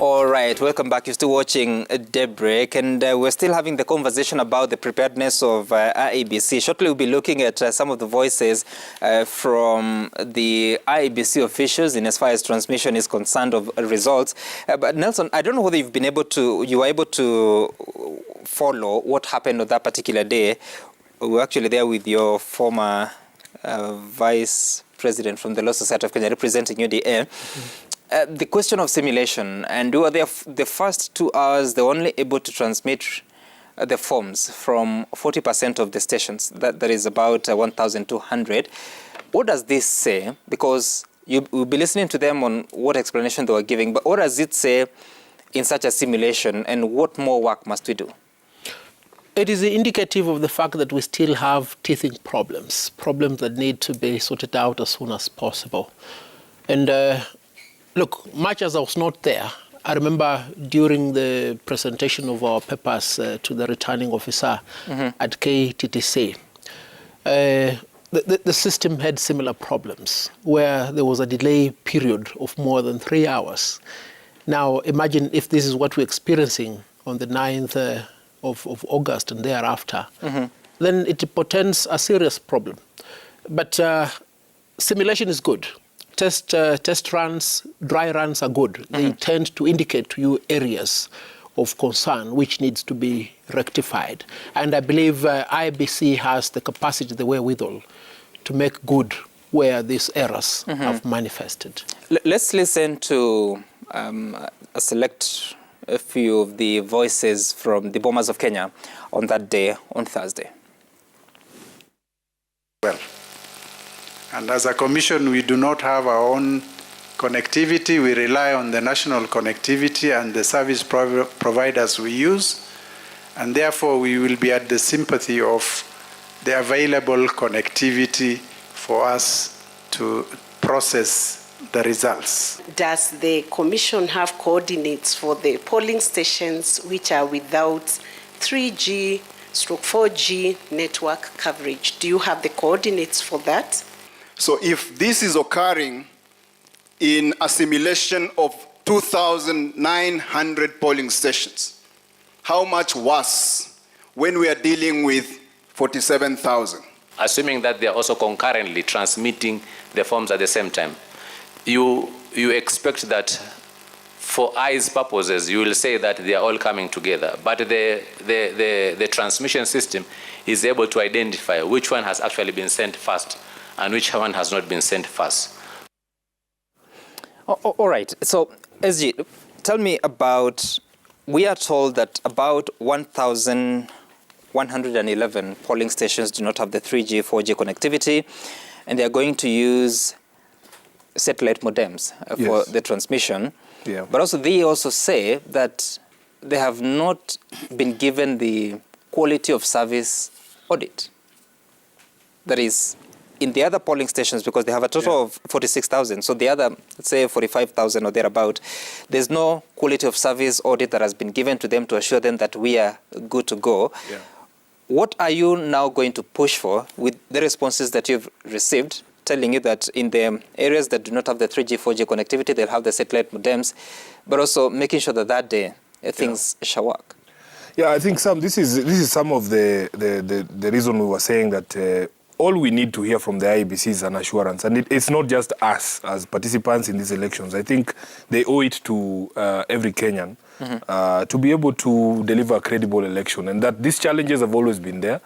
All right, welcome back. You're still watching Daybreak, and we're still having the conversation about the preparedness of IEBC. Shortly, we'll be looking at some of the voices from the IEBC officials in as far as transmission is concerned of results. But Nelson, I don't know whether you were able to follow what happened on that particular day. We were actually there with your former vice president from the Law Society of Kenya representing UDA. The question of simulation, and we were there the first 2 hours, they were only able to transmit the forms from 40% of the stations. That is about 1,200. What does this say? Because you'll be listening to them on what explanation they were giving, but what does it say in such a simulation, and what more work must we do? It is indicative of the fact that we still have teething problems that need to be sorted out as soon as possible. And look, much as I was not there, I remember during the presentation of our papers to the returning officer at KTTC, the system had similar problems where there was a delay period of more than 3 hours. Now, imagine if this is what we're experiencing on the 9th of August and thereafter, then it portends a serious problem. But simulation is good. Test runs, dry runs are good. They tend to indicate to you areas of concern which needs to be rectified. And I believe IEBC has the capacity, the wherewithal, to make good where these errors have manifested. Let's listen to a few of the voices from the Bombers of Kenya on that day, on Thursday. Well, and as a commission, we do not have our own connectivity. We rely on the national connectivity and the service providers we use, and therefore we will be at the sympathy of the available connectivity for us to process the results. Does the Commission have coordinates for the polling stations which are without 3G/4G network coverage? Do you have the coordinates for that? So if this is occurring in a simulation of 2,900 polling stations, how much worse when we are dealing with 47,000? Assuming that they are also concurrently transmitting the forms at the same time, you expect that for eyes purposes, you will say that they are all coming together, but the transmission system is able to identify which one has actually been sent first and which one has not been sent first. All right. So, SG, tell me about, we are told that about 1,111 polling stations do not have the 3G, 4G connectivity, and they are going to use satellite modems for the transmission. Yeah. But also they also say that they have not been given the quality of service audit. That is, in the other polling stations, because they have a total of 46,000, so the other, let's say 45,000 or thereabout, there's no quality of service audit that has been given to them to assure them that we are good to go. Yeah. What are you now going to push for with the responses that you've received, telling you that in the areas that do not have the 3G, 4G connectivity, they'll have the satellite modems, but also making sure that that day things shall work? Yeah, I think this is some of the reason we were saying that all we need to hear from the IEBC is an assurance. And it's not just us as participants in these elections. I think they owe it to every Kenyan to be able to deliver a credible election, and that these challenges have always been there.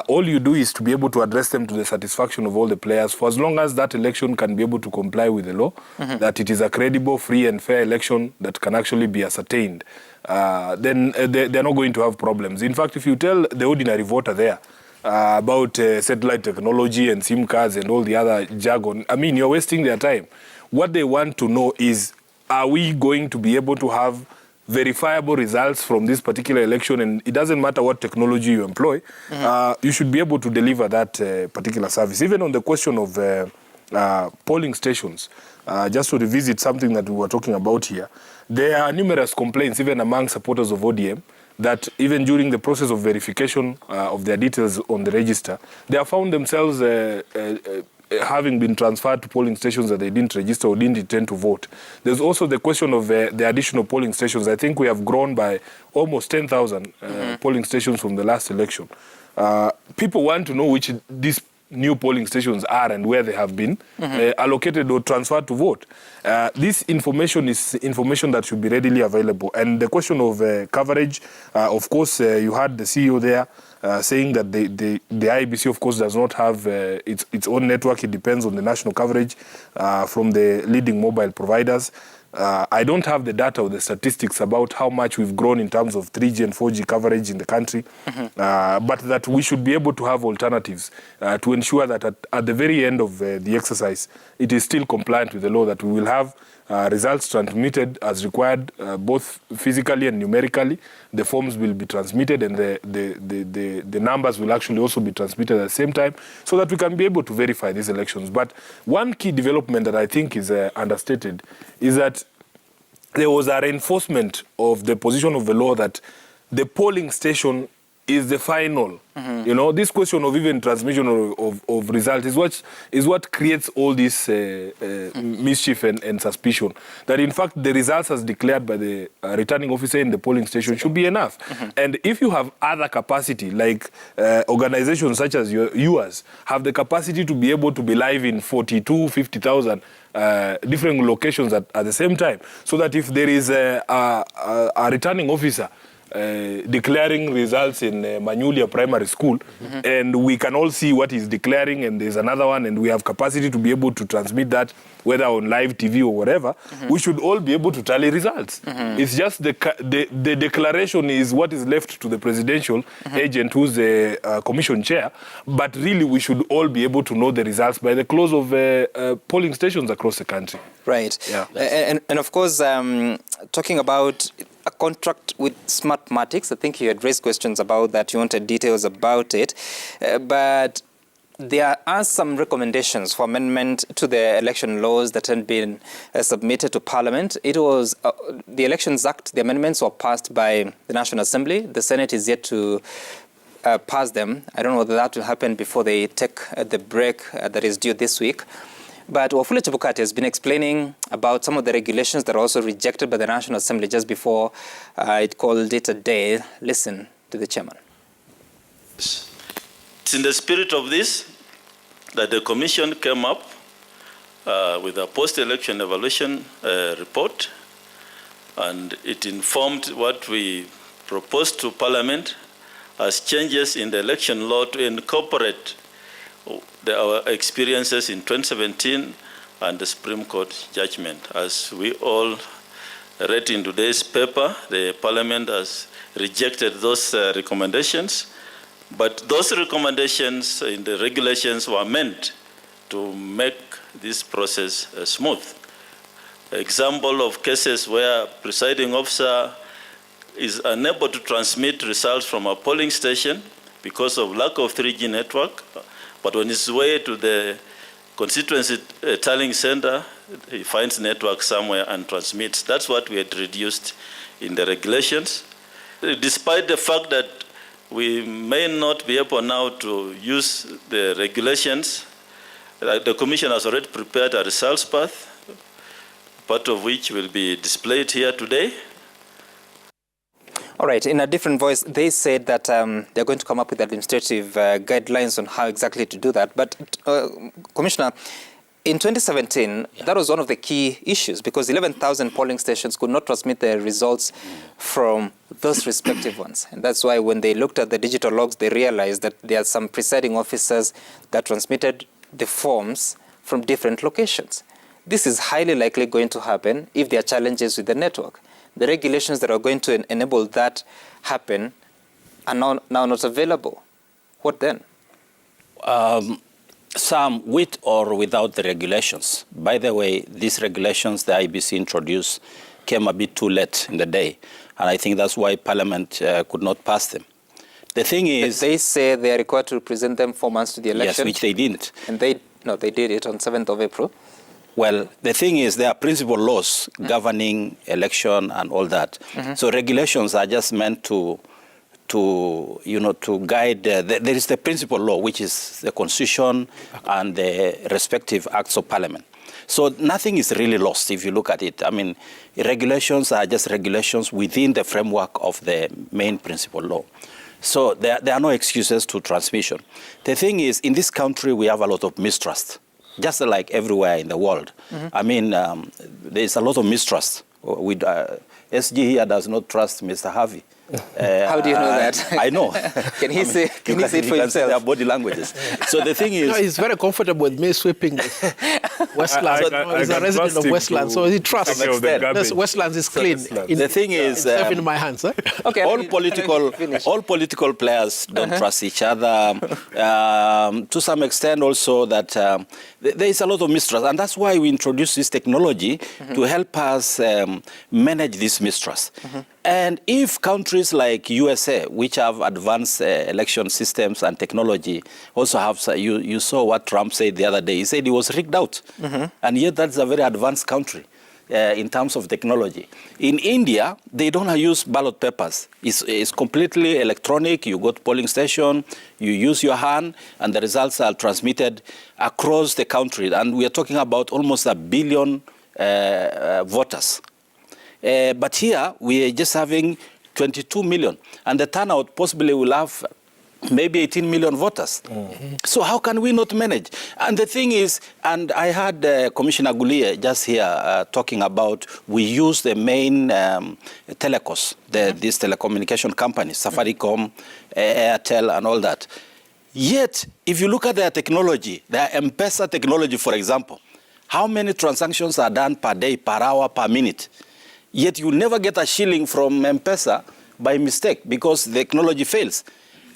All you do is to be able to address them to the satisfaction of all the players, for as long as that election can be able to comply with the law, that it is a credible, free and fair election that can actually be ascertained, then they're not going to have problems. In fact, if you tell the ordinary voter there about satellite technology and SIM cards and all the other jargon, I mean, you're wasting their time. What they want to know is, are we going to be able to have verifiable results from this particular election? And it doesn't matter what technology you employ, you should be able to deliver that particular service. Even on the question of polling stations, just to revisit something that we were talking about here, there are numerous complaints, even among supporters of ODM, that even during the process of verification of their details on the register, they have found themselves having been transferred to polling stations that they didn't register or didn't intend to vote. There's also the question of the additional polling stations. I think we have grown by almost 10,000 polling stations from the last election. People want to know which these new polling stations are and where they have been allocated or transferred to vote. This information is information that should be readily available. And the question of coverage, of course, you had the CEO there saying that the IEBC, of course, does not have its own network. It depends on the national coverage from the leading mobile providers. I don't have the data or the statistics about how much we've grown in terms of 3G and 4G coverage in the country, but that we should be able to have alternatives to ensure that at the very end of the exercise, it is still compliant with the law, that we will have results transmitted as required, both physically and numerically. The forms will be transmitted, and the numbers will actually also be transmitted at the same time, so that we can be able to verify these elections. But one key development that I think is understated is that there was a reinforcement of the position of the law that the polling station is the final. You know, this question of even transmission of results is what creates all this mischief and suspicion. That in fact the results as declared by the returning officer in the polling station should be enough. And if you have other capacity, like organizations such as yours have the capacity to be able to be live in 50,000 different locations at the same time, so that if there is a returning officer declaring results in Manyulia Primary School, and we can all see what he's declaring, and there's another one, and we have capacity to be able to transmit that, whether on live TV or whatever, we should all be able to tally results. It's just the declaration is what is left to the presidential agent, who's the commission chair, but really we should all be able to know the results by the close of polling stations across the country. Right. Yeah. And of course, talking about a contract with Smartmatics, I think you had raised questions about that. You wanted details about it. But there are some recommendations for amendment to the election laws that had been submitted to Parliament. It was the Elections Act, the amendments were passed by the National Assembly. The Senate is yet to pass them. I don't know whether that will happen before they take the break that is due this week. But Wafula Chebukati has been explaining about some of the regulations that are also rejected by the National Assembly just before it called it a day. Listen to the chairman. It's in the spirit of this that the Commission came up with a post-election evaluation report, and it informed what we proposed to Parliament as changes in the election law to incorporate our experiences in 2017 and the Supreme Court judgment. As we all read in today's paper, the Parliament has rejected those recommendations, but those recommendations in the regulations were meant to make this process smooth. Example of cases where presiding officer is unable to transmit results from a polling station because of lack of 3G network, but on his way to the constituency tallying center, he finds network somewhere and transmits. That's what we had reduced in the regulations. Despite the fact that we may not be able now to use the regulations, the Commission has already prepared a results path, part of which will be displayed here today. All right, in a different voice, they said that they're going to come up with administrative guidelines on how exactly to do that. But, Commissioner, in 2017, that was one of the key issues, because 11,000 polling stations could not transmit their results from those respective ones. And that's why when they looked at the digital logs, they realized that there are some presiding officers that transmitted the forms from different locations. This is highly likely going to happen if there are challenges with the network. The regulations that are going to enable that happen are now not available. What then? Some with or without the regulations. By the way, these regulations the IEBC introduced came a bit too late in the day, and I think that's why Parliament could not pass them. The thing is... They say they are required to present them 4 months to the election. Yes, which they didn't. And they did it on 7th of April. Well, the thing is, there are principal laws governing election and all that. So regulations are just meant to to guide. There is the principal law, which is the Constitution and the respective acts of Parliament. So nothing is really lost if you look at it. I mean, regulations are just regulations within the framework of the main principal law. So there are no excuses to transmission. The thing is, in this country, we have a lot of mistrust, just like everywhere in the world. I mean, there's a lot of mistrust. SG here does not trust Mr. Harvey. How do you know that? I know. Can he say it for himself? Their body languages. So the thing is, no, he's very comfortable with me sweeping Westlands. He's a resident of Westlands, so he trusts. Westlands is clean. The thing is, it's in my hands. Okay, all political players don't trust each other. To some extent, also that there is a lot of mistrust, and that's why we introduced this technology to help us manage this mistrust. And if countries like USA, which have advanced election systems and technology, also have, you saw what Trump said the other day. He said he was rigged out. And yet that's a very advanced country in terms of technology. In India, they don't use ballot papers. It's completely electronic. You go to polling station, you use your hand, and the results are transmitted across the country. And we are talking about almost 1 billion voters. But here, we are just having 22 million. And the turnout possibly will have maybe 18 million voters. So how can we not manage? And the thing is, and I had Commissioner Gulie just here talking about, we use the main telecos, these telecommunication companies, Safaricom, Airtel, and all that. Yet, if you look at their technology, their M-Pesa technology, for example, how many transactions are done per day, per hour, per minute? Yet you never get a shilling from M-Pesa by mistake because the technology fails.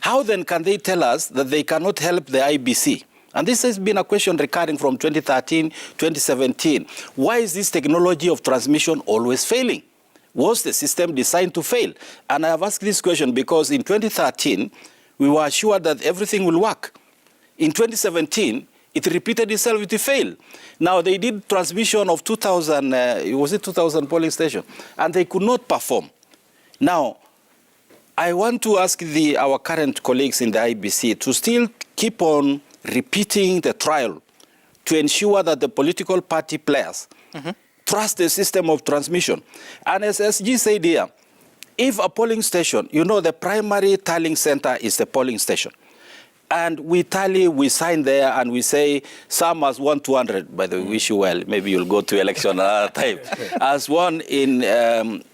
How then can they tell us that they cannot help the IEBC? And this has been a question recurring from 2013, 2017. Why is this technology of transmission always failing? Was the system designed to fail? And I have asked this question because in 2013, we were assured that everything will work. In 2017, it repeated itself, it failed. Now, they did transmission of 2,000, was it 2,000 polling stations? And they could not perform. Now, I want to ask our current colleagues in the IEBC to still keep on repeating the trial to ensure that the political party players trust the system of transmission. And as SG said here, if a polling station, you know, the primary tallying center is the polling station. And we tally, we sign there, and we say, some has won 200. By the way, wish you well. Maybe you'll go to election another time. As one in,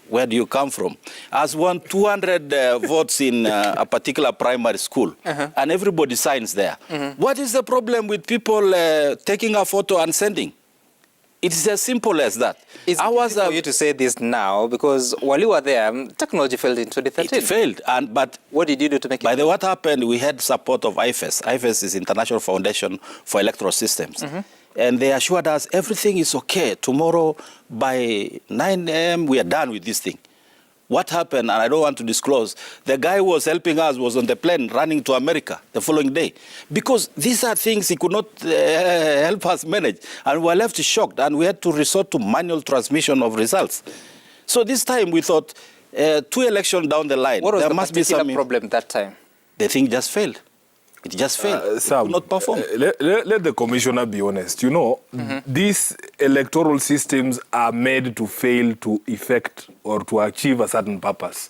where do you come from? As won 200 votes in a particular primary school. And everybody signs there. What is the problem with people taking a photo and sending? It's as simple as that. It's easy for you to say this now because while you were there, technology failed in 2013. It failed, but what did you do to make it? By the way, what happened? We had support of IFES. IFES is International Foundation for Electoral Systems, and they assured us everything is okay. Tomorrow by 9 a.m. we are done with this thing. What happened, and I don't want to disclose, the guy who was helping us was on the plane running to America the following day. Because these are things he could not help us manage. And we were left shocked, and we had to resort to manual transmission of results. So this time we thought, 2 elections down the line, what was there the must be some problem that time? The thing just failed. It just failed. Sam, it could not perform. Let the commissioner be honest. You know, these electoral systems are made to fail to effect or to achieve a certain purpose.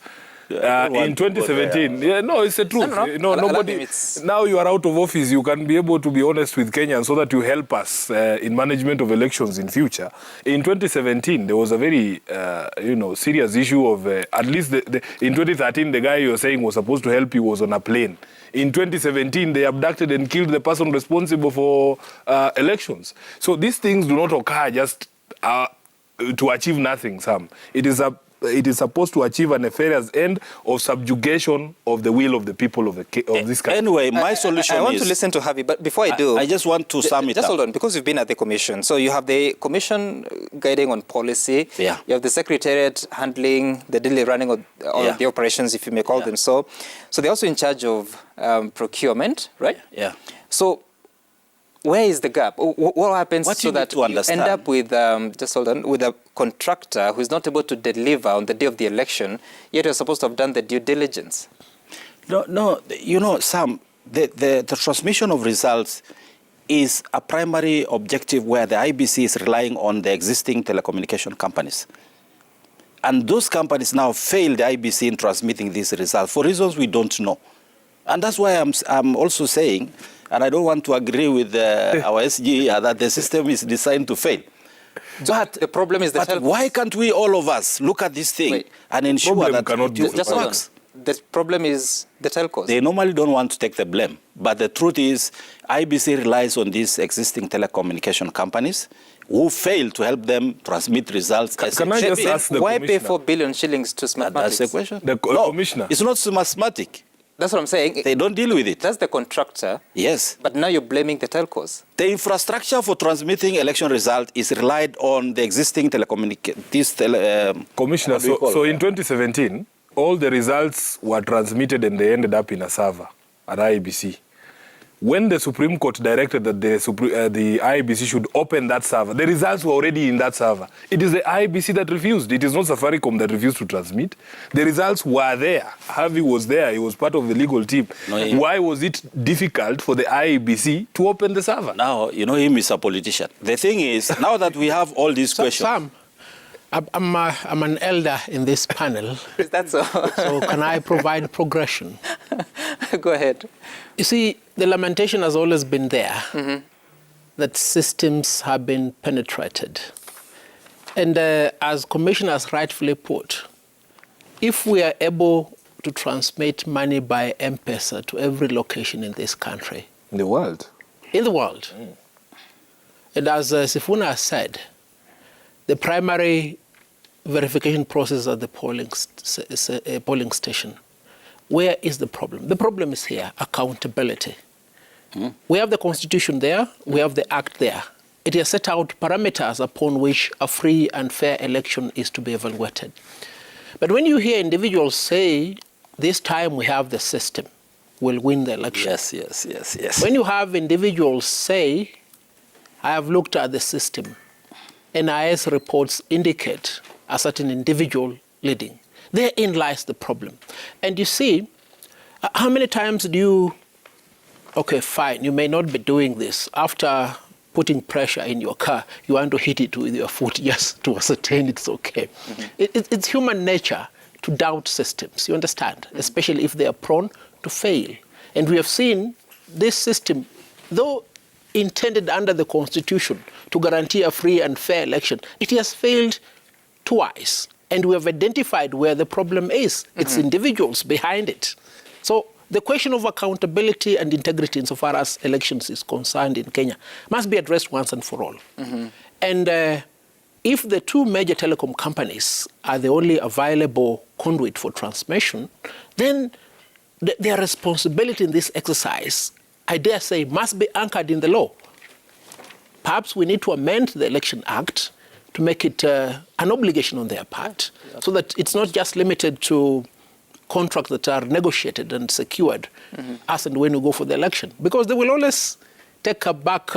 In 2017, it's the truth. Nobody. Now you are out of office, you can be able to be honest with Kenyans so that you help us in management of elections in future. In 2017, there was a very, serious issue of at least in 2013, the guy you're saying was supposed to help you was on a plane. In 2017, they abducted and killed the person responsible for elections. So these things do not occur just to achieve nothing, Sam. It is supposed to achieve a nefarious end of subjugation of the will of the people of this country. Anyway, my solution I want to listen to Harvey, but before I do... I just want to sum it up. Just hold on, because you've been at the commission. So you have the commission guiding on policy. Yeah. You have the secretariat handling the daily running of the operations, if you may call them so. So they're also in charge of procurement, right? Yeah. So where is the gap? What happens so that you end up with, just hold on, with a contractor who is not able to deliver on the day of the election, yet you're supposed to have done the due diligence? No, you know, Sam, the transmission of results is a primary objective where the IEBC is relying on the existing telecommunication companies. And those companies now fail the IEBC in transmitting these results for reasons we don't know. And that's why I'm also saying, and I don't want to agree with our SG that the system is designed to fail. But the problem is but why can't we, all of us, look at this thing and ensure that it works? The problem is the telcos. They normally don't want to take the blame. But the truth is, IEBC relies on these existing telecommunication companies who fail to help them transmit results. Can I just ask the why commissioner? pay 4 billion shillings to Smartmatic? That's the question. The commissioner. It's not Smartmatic. That's what I'm saying. They don't deal with it. That's the contractor. Yes. But now you're blaming the telcos. The infrastructure for transmitting election result is relied on the existing telecommunication. Commissioner, so in 2017, all the results were transmitted and they ended up in a server at IEBC. When the Supreme Court directed that the IEBC should open that server, the results were already in that server. It is the IEBC that refused. It is not Safaricom that refused to transmit. The results were there. Harvey was there. He was part of the legal team. Why was it difficult for the IEBC to open the server? Now, you know him is a politician. The thing is, now that we have all these questions... Sam, I'm an elder in this panel. Is that so? So can I provide progression? Go ahead. You see, the lamentation has always been there that systems have been penetrated. And as commissioners rightfully put, if we are able to transmit money by M-Pesa to every location in this country. In the world. In the world. And as Sifuna said, the primary verification process at the polling station. Where is the problem? The problem is here, accountability. We have the Constitution there, we have the Act there. It has set out parameters upon which a free and fair election is to be evaluated. But when you hear individuals say, this time we have the system, we'll win the election. Yes. When you have individuals say, I have looked at the system, NIS reports indicate a certain individual leading. Therein lies the problem. And you see, how many times do you, okay, fine, you may not be doing this. After putting pressure in your car, you want to hit it with your foot just to ascertain it's okay. It's human nature to doubt systems, you understand, especially if they are prone to fail. And we have seen this system, though intended under the Constitution to guarantee a free and fair election, it has failed twice. And we have identified where the problem is. It's individuals behind it. So the question of accountability and integrity insofar as elections is concerned in Kenya must be addressed once and for all. And if the two major telecom companies are the only available conduit for transmission, then their responsibility in this exercise, I dare say, must be anchored in the law. Perhaps we need to amend the Election Act to make it an obligation on their part, so that it's not just limited to contracts that are negotiated and secured as and when you go for the election. Because they will always take a back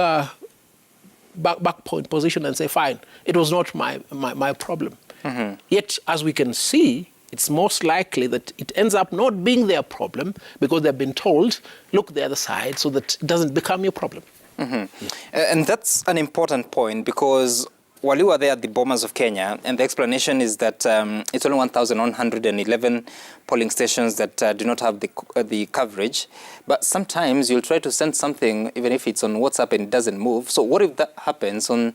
point position and say, fine, it was not my problem. Yet, as we can see, it's most likely that it ends up not being their problem because they've been told, look the other side, so that it doesn't become your problem. And that's an important point, because while you were there at the Bomas of Kenya, and the explanation is that it's only 1,111 polling stations that do not have the coverage. But sometimes you'll try to send something, even if it's on WhatsApp and it doesn't move. So what if that happens on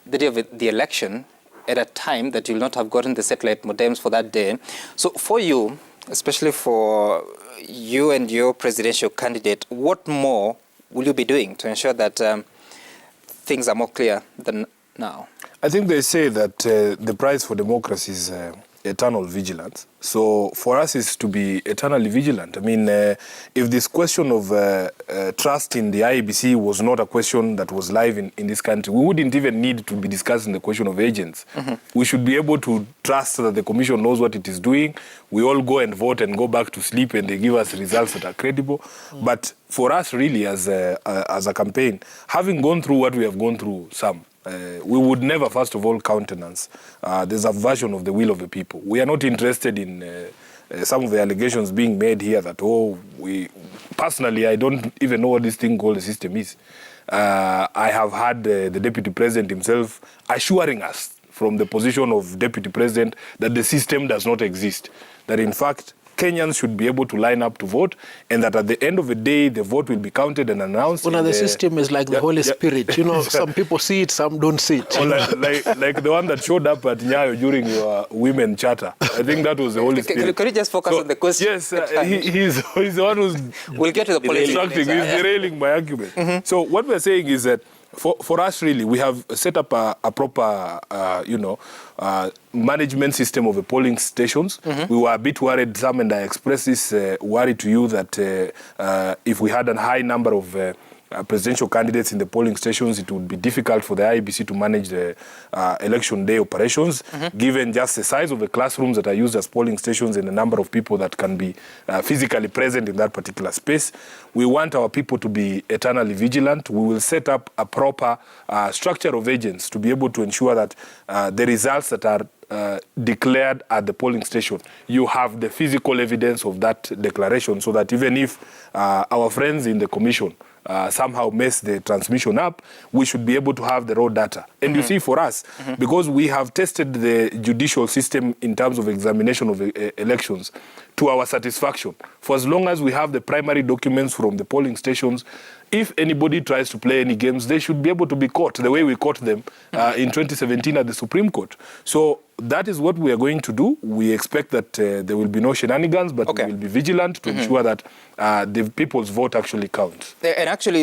the day of the election, at a time that you'll not have gotten the satellite modems for that day? So for you, especially for you and your presidential candidate, what more will you be doing to ensure that things are more clear than now? I think they say that the price for democracy is eternal vigilance. So for us is to be eternally vigilant. I mean, if this question of trust in the IEBC was not a question that was live in this country, we wouldn't even need to be discussing the question of agents. We should be able to trust that the commission knows what it is doing. We all go and vote and go back to sleep and they give us results that are credible. But for us really as a campaign, having gone through what we have gone through, we would never, first of all, countenance. There's a version of the will of the people. We are not interested in some of the allegations being made here that, personally, I don't even know what this thing called a system is. I have had the Deputy President himself assuring us from the position of Deputy President that the system does not exist. That in fact, Kenyans should be able to line up to vote, and that at the end of the day, the vote will be counted and announced. Well, the system is like the Holy Spirit. You know, some people see it, some don't see it. Or like the one that showed up at Nyayo during your women charter. I think that was the Holy Spirit. Could you just focus on the question? Yes, he's the one who's we'll get to the politics. He's derailing my argument. So what we're saying is that for us, really, we have set up a proper, management system of the polling stations. We were a bit worried, Sam, and I expressed this worry to you that if we had a high number of presidential candidates in the polling stations, it would be difficult for the IEBC to manage the election day operations, given just the size of the classrooms that are used as polling stations and the number of people that can be physically present in that particular space. We want our people to be eternally vigilant. We will set up a proper structure of agents to be able to ensure that the results that are declared at the polling station, you have the physical evidence of that declaration, so that even if our friends in the commission somehow mess the transmission up, we should be able to have the raw data. And you see, for us, because we have tested the judicial system in terms of examination of elections to our satisfaction, for as long as we have the primary documents from the polling stations, if anybody tries to play any games, they should be able to be caught the way we caught them in 2017 at the Supreme Court. So that is what we are going to do. We expect that there will be no shenanigans, but we will be vigilant to ensure that the people's vote actually counts. And actually,